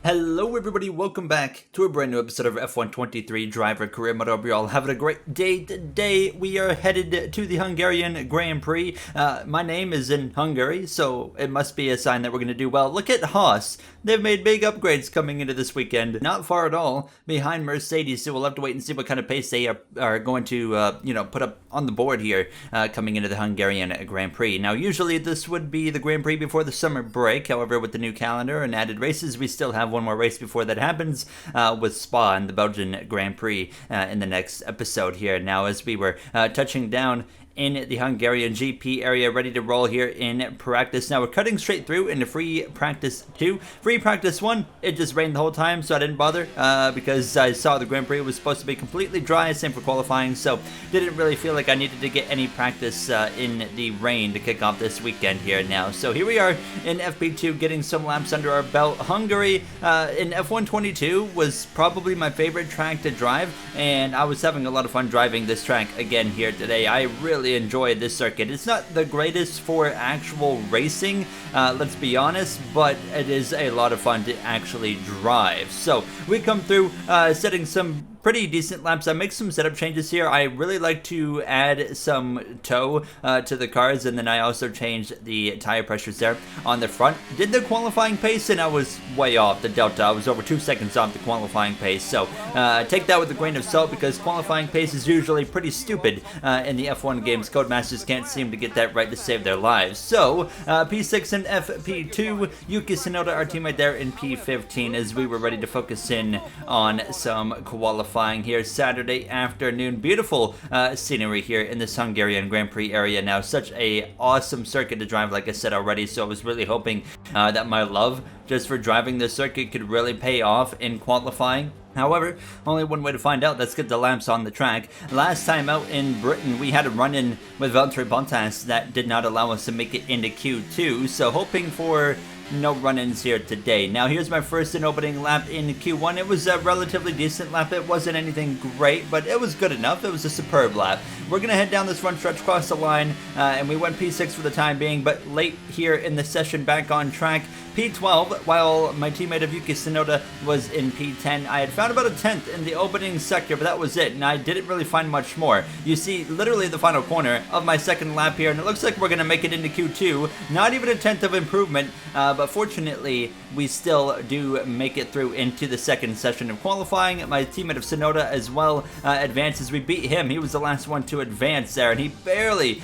Hello everybody, welcome back to a brand new episode of F123 Driver Career Mode. I hope you're all having a great day today. We are headed to the Hungarian Grand Prix. My name is in Hungary, so it must be a sign that we're going to do well. Look at Haas. They've made big upgrades coming into this weekend. Not far at all behind Mercedes, so we'll have to wait and see what kind of pace they are going to put up on the board here coming into the Hungarian Grand Prix. Now, usually this would be the Grand Prix before the summer break. However, with the new calendar and added races, we still have one more race before that happens with Spa and the Belgian Grand Prix in the next episode here. Now, as we were touching down in the Hungarian GP area, ready to roll here in practice. Now we're cutting straight through into free practice 2. Free practice 1, it just rained the whole time, so I didn't bother because I saw the Grand Prix was supposed to be completely dry, same for qualifying, so didn't really feel like I needed to get any practice in the rain to kick off this weekend here now. So here we are in FP2 getting some laps under our belt. Hungary in F122 was probably my favorite track to drive, and I was having a lot of fun driving this track again here today. I really enjoy this circuit. It's not the greatest for actual racing, let's be honest, but it is a lot of fun to actually drive. So we come through setting some pretty decent laps. I make some setup changes here. I really like to add some toe to the cars, and then I also changed the tire pressures there on the front. Did the qualifying pace, and I was way off the delta. I was over 2 seconds off the qualifying pace, so take that with a grain of salt because qualifying pace is usually pretty stupid in the F1 games. Codemasters can't seem to get that right to save their lives. So P6 and FP2, Yuki Tsunoda, our teammate there in P15, as we were ready to focus in on some qualifying here Saturday afternoon. Beautiful scenery here in this Hungarian Grand Prix area. Now, such a awesome circuit to drive, like I said already, so I was really hoping that my love just for driving this circuit could really pay off in qualifying. However, only one way to find out. Let's get the laps on the track. Last time out in Britain, we had a run-in with Valtteri Bottas that did not allow us to make it into Q2, so hoping for no run-ins here today. Now, here's my first and opening lap in Q1. It was a relatively decent lap. It wasn't anything great, but it was good enough. It was a superb lap. We're going to head down this front stretch, cross the line, and we went P6 for the time being, but late here in the session back on track. P12, while my teammate of Yuki Tsunoda was in P10. I had found about a 10th in the opening sector, but that was it, and I didn't really find much more. You see literally the final corner of my second lap here, and it looks like we're going to make it into Q2. Not even a 10th of improvement, but fortunately, we still do make it through into the second session of qualifying. My teammate of Tsunoda as well advances. We beat him. He was the last one to advance there, and he barely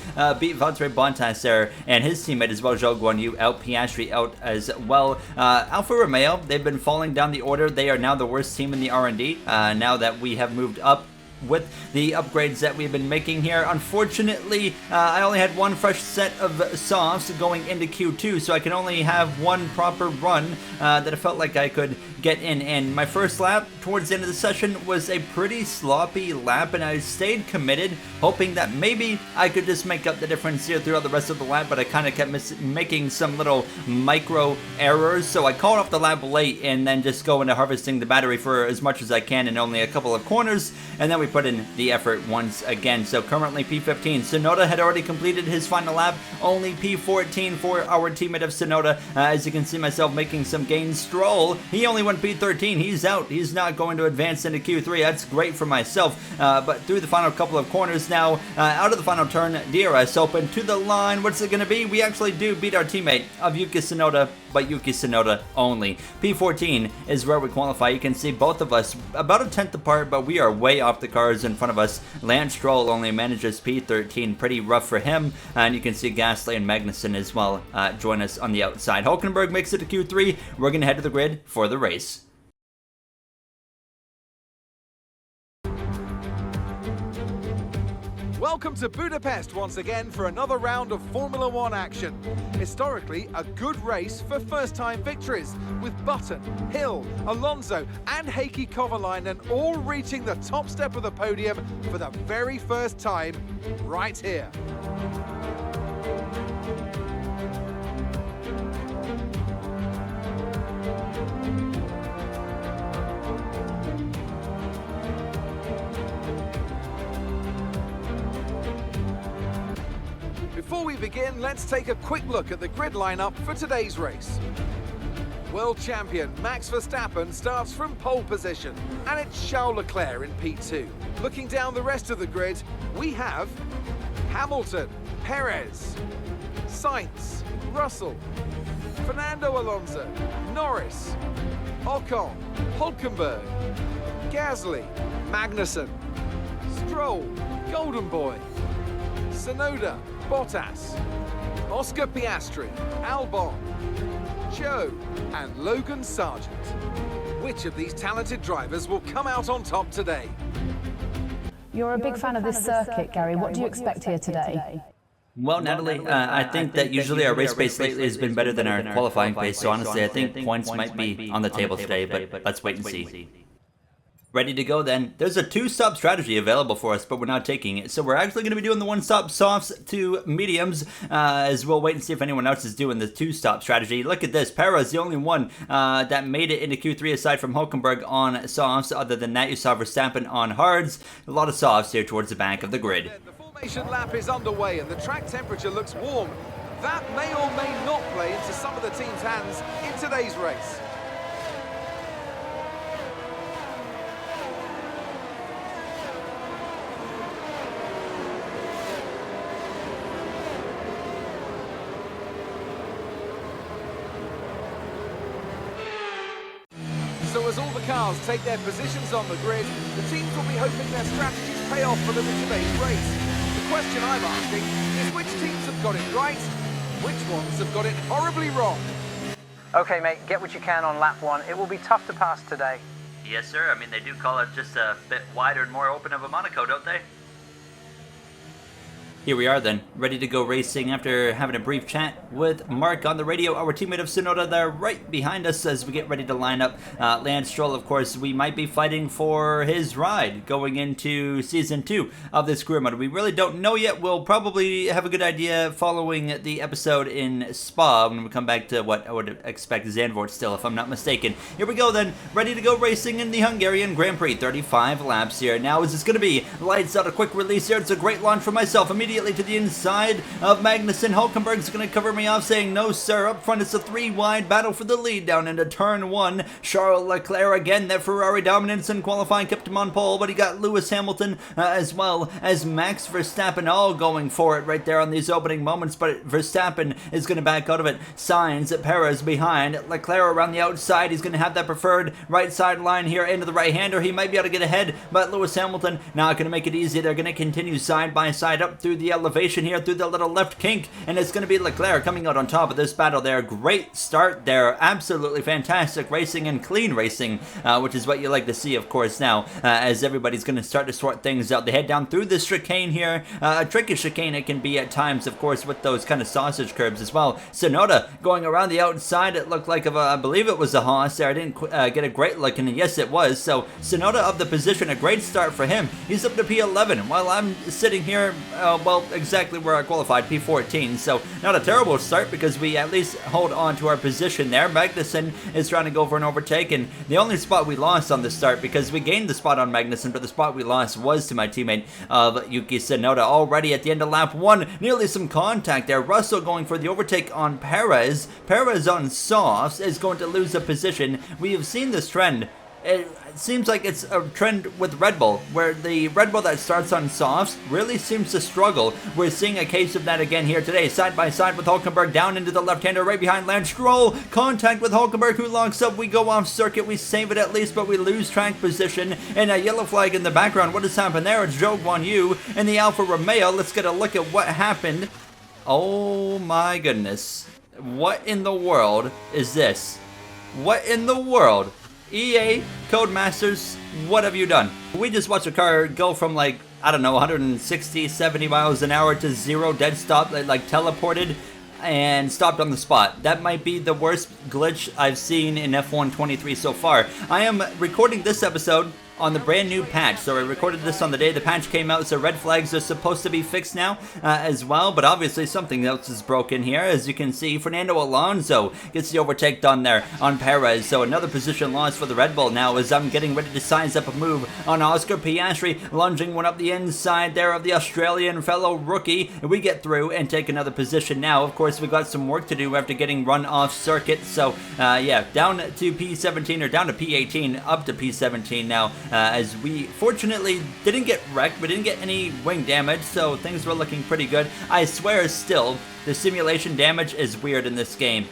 beat Valtteri Bottas there, and his teammate as well, Zhou Guanyu, out, Piastri out as well. Alfa Romeo, they've been falling down the order. They are now the worst team in the R&D now that we have moved up with the upgrades that we've been making here. Unfortunately, I only had one fresh set of softs going into Q2, so I can only have one proper run that I felt like I could get in. And my first lap towards the end of the session was a pretty sloppy lap, and I stayed committed, hoping that maybe I could just make up the difference here throughout the rest of the lap, but I kind of kept making some little micro errors, so I called off the lap late and then just go into harvesting the battery for as much as I can in only a couple of corners, and then we put in the effort once again. So currently P15. Tsunoda had already completed his final lap, only P14 for our teammate of Tsunoda. As you can see myself making some gains. Stroll, he only went P13. He's out. He's not going to advance into Q3. That's great for myself. But through the final couple of corners now, out of the final turn, DRS open to the line. What's it going to be? We actually do beat our teammate of Yuki Tsunoda, but Yuki Tsunoda only. P14 is where we qualify. You can see both of us about a 10th apart, but we are way off the cars in front of us. Lance Stroll only manages P13. Pretty rough for him. And you can see Gasly and Magnussen as well join us on the outside. Hulkenberg makes it to Q3. We're going to head to the grid for the race. Welcome to Budapest once again for another round of Formula One action. Historically, a good race for first-time victories, with Button, Hill, Alonso and Heikki Kovalainen all reaching the top step of the podium for the very first time right here. Before we begin, let's take a quick look at the grid lineup for today's race. World champion Max Verstappen starts from pole position, and it's Charles Leclerc in P2. Looking down the rest of the grid, we have Hamilton, Perez, Sainz, Russell, Fernando Alonso, Norris, Ocon, Hulkenberg, Gasly, Magnussen, Stroll, Golden Boy, Tsunoda, Bottas, Oscar Piastri, Albon, Joe, and Logan Sargent. Which of these talented drivers will come out on top today? You're a big fan of this circuit, Gary. What do you expect here today? Well, Natalie, I think that usually our race pace lately has been better than our qualifying pace, so honestly, I think points might be on the table today, but let's wait and see. Ready to go then. There's a two-stop strategy available for us, but we're not taking it. So we're actually going to be doing the one-stop softs to mediums, as we'll wait and see if anyone else is doing the two-stop strategy. Look at this. Perez, the only one that made it into Q3 aside from Hulkenberg on softs. Other than that, you saw Verstappen on hards. A lot of softs here towards the back of the grid. The formation lap is underway and the track temperature looks warm. That may or may not play into some of the team's hands in today's race. So as all the cars take their positions on the grid, the teams will be hoping their strategies pay off for them in today's race. The question I'm asking is which teams have got it right, which ones have got it horribly wrong? Okay, mate, get what you can on lap 1. It will be tough to pass today. Yes, sir. I mean, they do call it just a bit wider and more open of a Monaco, don't they? Here we are then, ready to go racing after having a brief chat with Mark on the radio, our teammate of Tsunoda there right behind us as we get ready to line up. Lance Stroll, of course, we might be fighting for his ride going into Season 2 of this career mode. We really don't know yet. We'll probably have a good idea following the episode in Spa when we come back to what I would expect Zandvoort still, if I'm not mistaken. Here we go then, ready to go racing in the Hungarian Grand Prix. 35 laps here. Now is this going to be? Lights out, a quick release here. It's a great launch for myself. Immediately to the inside of Magnussen. Hulkenberg's going to cover me off, saying no sir. Up front it's a 3-wide battle for the lead down into turn 1. Charles Leclerc again. That Ferrari dominance in qualifying kept him on pole, but he got Lewis Hamilton as well as Max Verstappen all going for it right there on these opening moments, but Verstappen is going to back out of it. Sainz, Perez behind. Leclerc around the outside. He's going to have that preferred right side line here into the right-hander. He might be able to get ahead, but Lewis Hamilton not going to make it easy. They're going to continue side by side up through the elevation here, through the little left kink, and it's going to be Leclerc coming out on top of this battle there. Great start there. Absolutely fantastic racing and clean racing, which is what you like to see, of course, now, as everybody's going to start to sort things out. They head down through this chicane here. A tricky chicane it can be at times, of course, with those kind of sausage curbs as well. Tsunoda going around the outside. It looked like, I believe it was a Haas there. I didn't get a great look, and yes, it was. So Tsunoda up the position. A great start for him. He's up to P11, while I'm sitting here, well, exactly where I qualified, P14. So not a terrible start because we at least hold on to our position there. Magnussen is trying to go for an overtake, and the only spot we lost on the start, because we gained the spot on Magnussen, but the spot we lost was to my teammate of Yuki Tsunoda. Already at the end of lap 1, nearly some contact there. Russell going for the overtake on Perez. Perez on softs is going to lose a position. We have seen this trend. It seems like it's a trend with Red Bull, where the Red Bull that starts on softs really seems to struggle. We're seeing a case of that again here today, side by side with Hulkenberg down into the left-hander right behind Lance Stroll. Contact with Hulkenberg, who locks up. We go off circuit, we save it at least, but we lose track position, and a yellow flag in the background. What has happened there? It's Zhou Guanyu in the Alfa Romeo. Let's get a look at what happened. Oh my goodness. What in the world is this? What in the world? EA, Codemasters, what have you done? We just watched a car go from, like, I don't know, 160, 70 miles an hour to zero, dead stop, like teleported and stopped on the spot. That might be the worst glitch I've seen in F1 23 so far. I am recording this episode on the brand new patch. So I recorded this on the day the patch came out, so red flags are supposed to be fixed now as well, but obviously something else is broken here. As you can see, Fernando Alonso gets the overtake done there on Perez, so another position loss for the Red Bull now as I'm getting ready to size up a move on Oscar Piastri, lunging one up the inside there of the Australian fellow rookie. We get through and take another position now. Of course, we got some work to do after getting run off circuit, so yeah, down to P17, or down to P18, up to P17 now, as we fortunately didn't get wrecked. We didn't get any wing damage, so things were looking pretty good. I swear still, the simulation damage is weird in this game.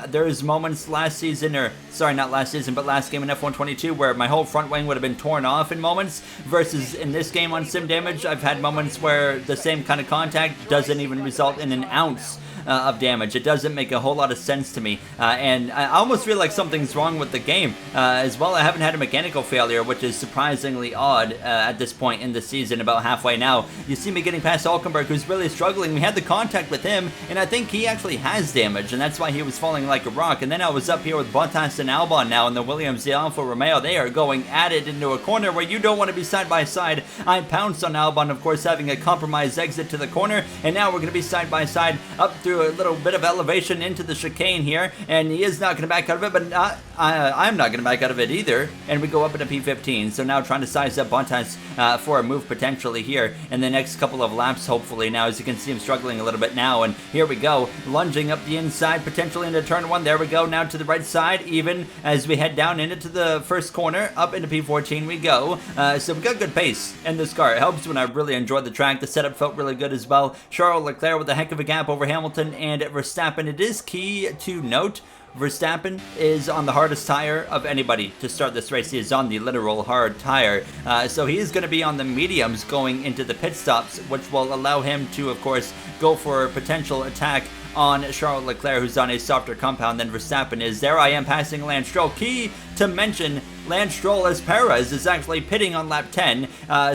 There's moments last season, or sorry, not last season, but last game in F122 where my whole front wing would have been torn off in moments, versus in this game on sim damage, I've had moments where the same kind of contact doesn't even result in an ounce of damage. It doesn't make a whole lot of sense to me, and I almost feel like something's wrong with the game as well. I haven't had a mechanical failure, which is surprisingly odd at this point in the season, about halfway now. You see me getting past Hulkenberg, who's really struggling. We had the contact with him, and I think he actually has damage, and that's why he was falling like a rock. And then I was up here with Bottas and Albon now, and the Williams, the Alfa Romeo, they are going at it into a corner where you don't want to be side by side. I pounced on Albon, of course, having a compromised exit to the corner, and now we're going to be side by side up through a little bit of elevation into the chicane here, and he is not going to back out of it, but I'm not going to back out of it either, and we go up into P15. So now trying to size up Bottas for a move potentially here in the next couple of laps, hopefully. Now, as you can see, I'm struggling a little bit now, and here we go, lunging up the inside, potentially into turn 1. There we go, now to the right side, even as we head down into the first corner, up into P14 we go. So we got good pace in this car. It helps when I really enjoyed the track. The setup felt really good as well. Charles Leclerc with a heck of a gap over Hamilton and Verstappen. It is key to note, Verstappen is on the hardest tire of anybody to start this race. He is on the literal hard tire. So he is going to be on the mediums going into the pit stops, which will allow him to, of course, go for a potential attack on Charles Leclerc, who's on a softer compound than Verstappen is. There I am passing Lance Stroll. Key to mention, Lance Stroll, as Perez is actually pitting on lap 10.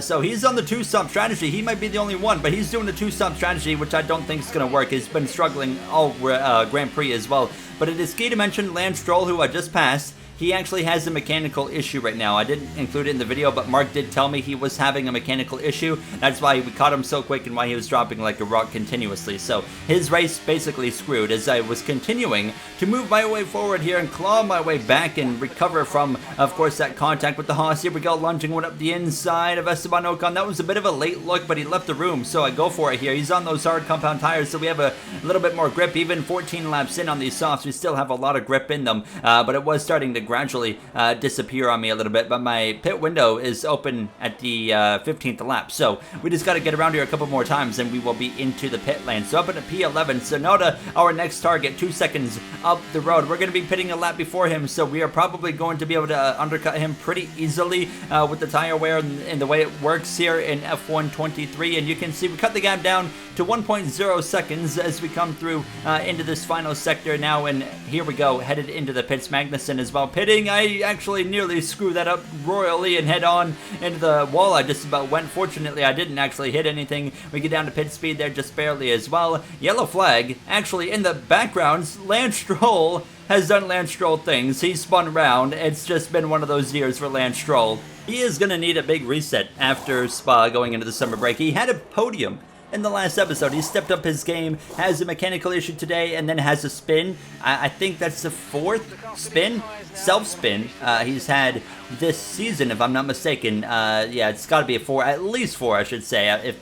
So he's on the two-stop strategy. He might be the only one, but he's doing the two-stop strategy, which I don't think is going to work. He's been struggling all Grand Prix as well. But it is key to mention Lance Stroll, who I just passed. He actually has a mechanical issue right now. I didn't include it in the video, but Mark did tell me he was having a mechanical issue. That's why we caught him so quick and why he was dropping like a rock continuously. So his race basically screwed as I was continuing to move my way forward here and claw my way back and recover from, of course, that contact with the Haas. Here we go, lunging one up the inside of Esteban Ocon. That was a bit of a late look, but he left the room, so I go for it here. He's on those hard compound tires, so we have a little bit more grip. Even 14 laps in on these softs, we still have a lot of grip in them, but it was starting to gradually disappear on me a little bit, but my pit window is open at the 15th lap, so we just got to get around here a couple more times and we will be into the pit lane. So up into P11, Sonoda, our next target, 2 seconds up the road. We're going to be pitting a lap before him, so we are probably going to be able to undercut him pretty easily with the tire wear and the way it works here in F123, and you can see we cut the gap down to 1.0 seconds as we come through into this final sector now, and here we go, headed into the pits. Magnussen as well pitting. I actually nearly screwed that up royally and head on into the wall. I just about went. Fortunately, I didn't actually hit anything. We get down to pit speed there just barely as well. Yellow flag. Actually, in the background, Lance Stroll has done Lance Stroll things. He's spun around. It's just been one of those years for Lance Stroll. He is going to need a big reset after Spa going into the summer break. He had a podium in the last episode. He stepped up his game, has a mechanical issue today, and then has a spin. I think that's the 4th spin, self-spin, he's had this season, if I'm not mistaken. Yeah, it's got to be a 4, at least 4, I should say. If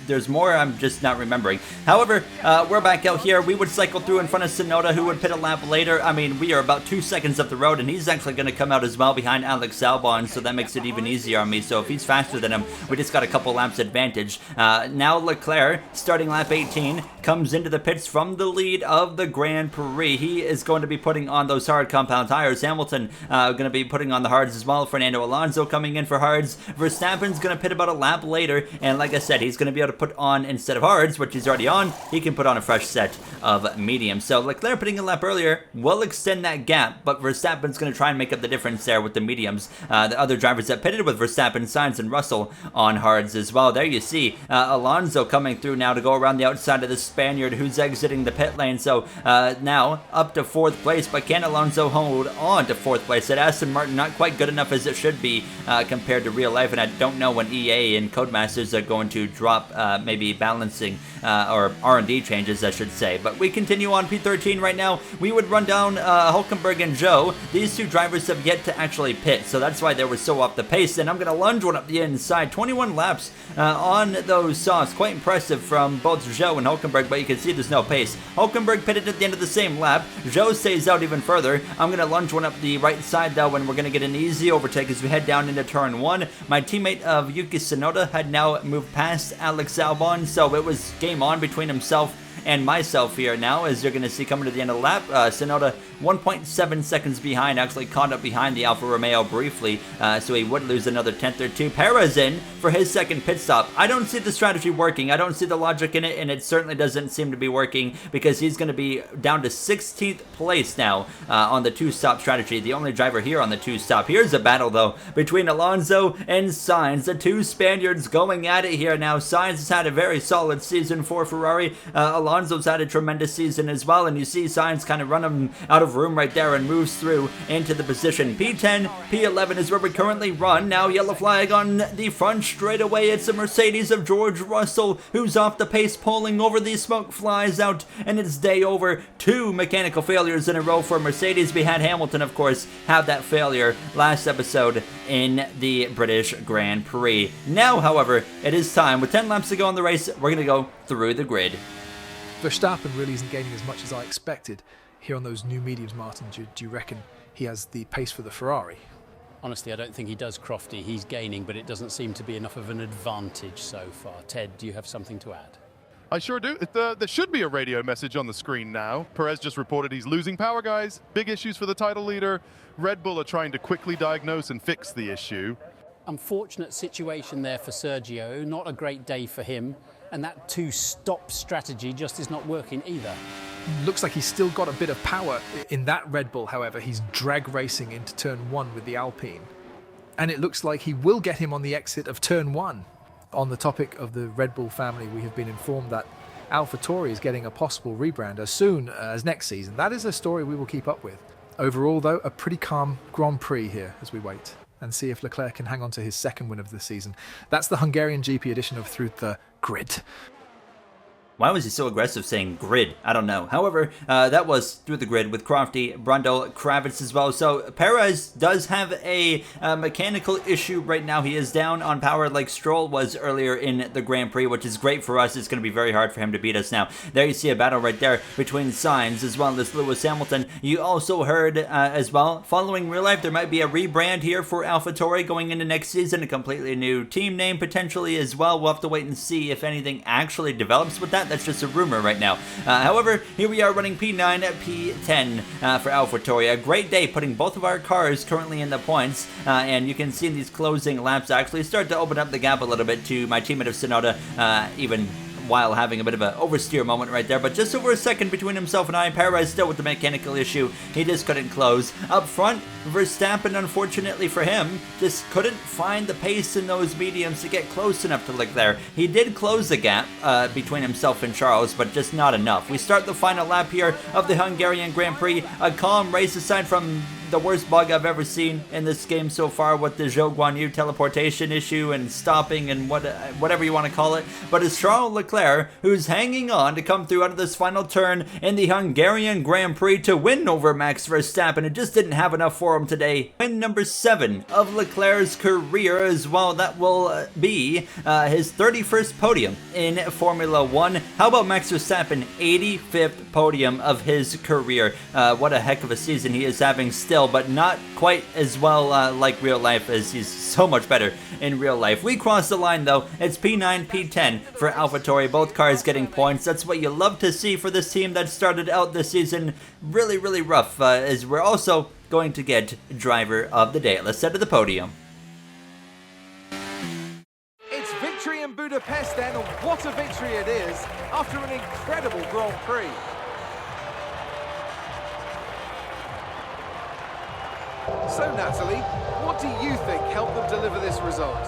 there's more, I'm just not remembering. However, we're back out here. We would cycle through in front of Sonoda, who would pit a lap later. I mean, we are about 2 seconds up the road, and he's actually going to come out as well behind Alex Albon, so that makes it even easier on me. So if he's faster than him, we just got a couple laps advantage. Now Leclerc, starting lap 18, comes into the pits from the lead of the Grand Prix. He is going to be putting on those hard compound tires. Hamilton going to be putting on the hards as well. Fernando Alonso coming in for hards. Verstappen's going to pit about a lap later, and like I said, he's going to be able to to put on, instead of hards, which he's already on, he can put on a fresh set of mediums. So Leclerc putting a lap earlier will extend that gap, but Verstappen's going to try and make up the difference there with the mediums. The other drivers that pitted with Verstappen, Sainz, and Russell on hards as well. There you see Alonso coming through now to go around the outside of the Spaniard who's exiting the pit lane. So now up to 4th place, but can Alonso hold on to 4th place? At Aston Martin, not quite good enough as it should be compared to real life, and I don't know when EA and Codemasters are going to drop maybe balancing or R&D changes, I should say. But we continue on P13 right now. We would run down Hülkenberg and Zhou. These two drivers have yet to actually pit, so that's why they were so off the pace. And I'm going to lunge one up the inside. 21 laps on those softs. Quite impressive from both Zhou and Hülkenberg, but you can see there's no pace. Hülkenberg pitted at the end of the same lap. Zhou stays out even further. I'm going to lunge one up the right side though, and we're going to get an easy overtake as we head down into turn 1. My teammate of Yuki Tsunoda had now moved past Alex Albon, so it was game on between himself and myself here now, as you're going to see coming to the end of the lap. Tsunoda 1.7 seconds behind, actually caught up behind the Alfa Romeo briefly, so he would lose another 10th or 2. Perez in for his second pit stop. I don't see the strategy working. I don't see the logic in it, and it certainly doesn't seem to be working because he's going to be down to 16th place now on the 2-stop strategy, the only driver here on the 2-stop. Here's a battle, though, between Alonso and Sainz, the two Spaniards going at it here now. Sainz has had a very solid season for Ferrari. Alonso's had a tremendous season as well, and you see Sainz kind of run him out of room right there and moves through into the position. P10, P11 is where we currently run. Now yellow flag on the front straightaway. It's a Mercedes of George Russell who's off the pace, pulling over. The smoke flies out, and it's day over. 2 mechanical failures in a row for Mercedes. We had Hamilton, of course, have that failure last episode in the British Grand Prix. Now, however, it is time. With 10 laps to go on the race, we're going to go through the grid. Verstappen really isn't gaining as much as I expected here on those new mediums, Martin. Do you reckon he has the pace for the Ferrari? Honestly, I don't think he does, Crofty. He's gaining, but it doesn't seem to be enough of an advantage so far. Ted, do you have something to add? I sure do. There should be a radio message on the screen now. Perez just reported he's losing power, guys. Big issues for the title leader. Red Bull are trying to quickly diagnose and fix the issue. Unfortunate situation there for Sergio. Not a great day for him. And that 2-stop strategy just is not working either. Looks like he's still got a bit of power in that Red Bull, however. He's drag racing into turn 1 with the Alpine. And it looks like he will get him on the exit of turn 1. On the topic of the Red Bull family, we have been informed that AlphaTauri is getting a possible rebrand as soon as next season. That is a story we will keep up with. Overall, though, a pretty calm Grand Prix here as we wait and see if Leclerc can hang on to his second win of the season. That's the Hungarian GP edition of Through the Grid. Why was he so aggressive saying grid? I don't know. However, that was Through the Grid with Crofty, Brundle, Kravitz as well. So Perez does have a mechanical issue right now. He is down on power like Stroll was earlier in the Grand Prix, which is great for us. It's going to be very hard for him to beat us now. There you see a battle right there between Sainz as well as Lewis Hamilton. You also heard as well, following real life, there might be a rebrand here for AlphaTauri going into next season. A completely new team name potentially as well. We'll have to wait and see if anything actually develops with that. That's just a rumor right now. However, here we are running P9, P10 for AlphaTauri. A great day putting both of our cars currently in the points, and you can see these closing laps actually start to open up the gap a little bit to my teammate of Tsunoda, even while having a bit of an oversteer moment right there, but just over a second between himself and I. Perez still with the mechanical issue. He just couldn't close. Up front, Verstappen, unfortunately for him, just couldn't find the pace in those mediums to get close enough to Leclerc. He did close the gap between himself and Charles, but just not enough. We start the final lap here of the Hungarian Grand Prix. A calm race aside from the worst bug I've ever seen in this game so far with the Zhou Guanyu teleportation issue and stopping and whatever you want to call it. But it's Charles Leclerc who's hanging on to come through out of this final turn in the Hungarian Grand Prix to win over Max Verstappen. It just didn't have enough for him today. Win number 7 of Leclerc's career as well. That will be his 31st podium in Formula 1. How about Max Verstappen? 85th podium of his career. What a heck of a season he is having still, but not quite as well like real life, as he's so much better in real life. We crossed the line though. It's P9, P10 for AlphaTauri. Both cars getting points. That's what you love to see for this team that started out this season really, really rough, as we're also going to get driver of the day. Let's head to the podium. It's victory in Budapest. Budapest then, and what a victory it is after an incredible Grand Prix. So Natalie, what do you think helped them deliver this result?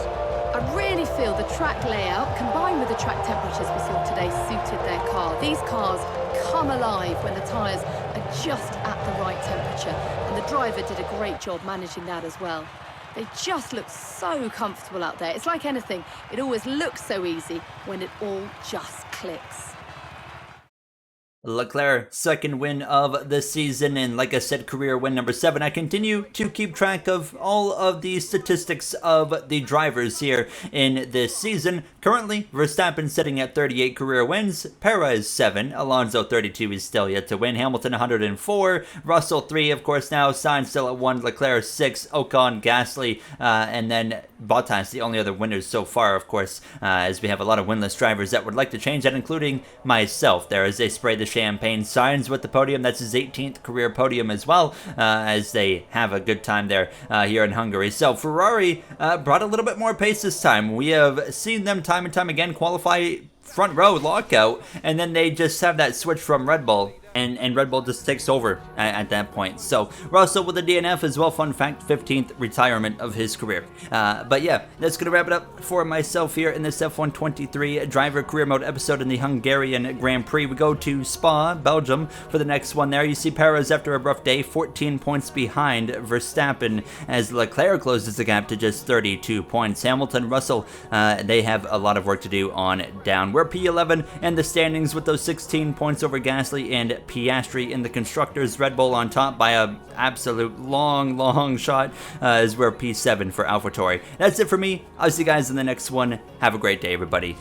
I really feel the track layout combined with the track temperatures we saw today suited their car. These cars come alive when the tyres are just at the right temperature, and the driver did a great job managing that as well. They just look so comfortable out there. It's like anything, it always looks so easy when it all just clicks. Leclerc, second win of the season, and like I said, career win number 7. I continue to keep track of all of the statistics of the drivers here in this season. Currently, Verstappen sitting at 38 career wins, Perez 7, Alonso 32 is still yet to win, Hamilton 104, Russell 3, of course now, Sainz still at 1, Leclerc 6, Ocon, Gasly, and then Bottas, the only other winners so far, of course, as we have a lot of winless drivers that would like to change that, including myself. There is a spray the champagne. Sainz with the podium. That's his 18th career podium as well, as they have a good time there here in Hungary. So Ferrari brought a little bit more pace this time. We have seen them time and time again qualify front row lockout, and then they just have that switch from Red Bull. And Red Bull just takes over at that point. So Russell with a DNF as well. Fun fact, 15th retirement of his career. But yeah, that's going to wrap it up for myself here in this F1 23 driver career mode episode in the Hungarian Grand Prix. We go to Spa, Belgium for the next one there. You see Perez after a rough day, 14 points behind Verstappen as Leclerc closes the gap to just 32 points. Hamilton, Russell, they have a lot of work to do on down. We're P11 and the standings with those 16 points over Gasly and Piastri in the constructors. Red Bull on top by a absolute long shot as we're P7 for AlphaTauri. That's it for me. I'll see you guys in the next one. Have a great day, everybody.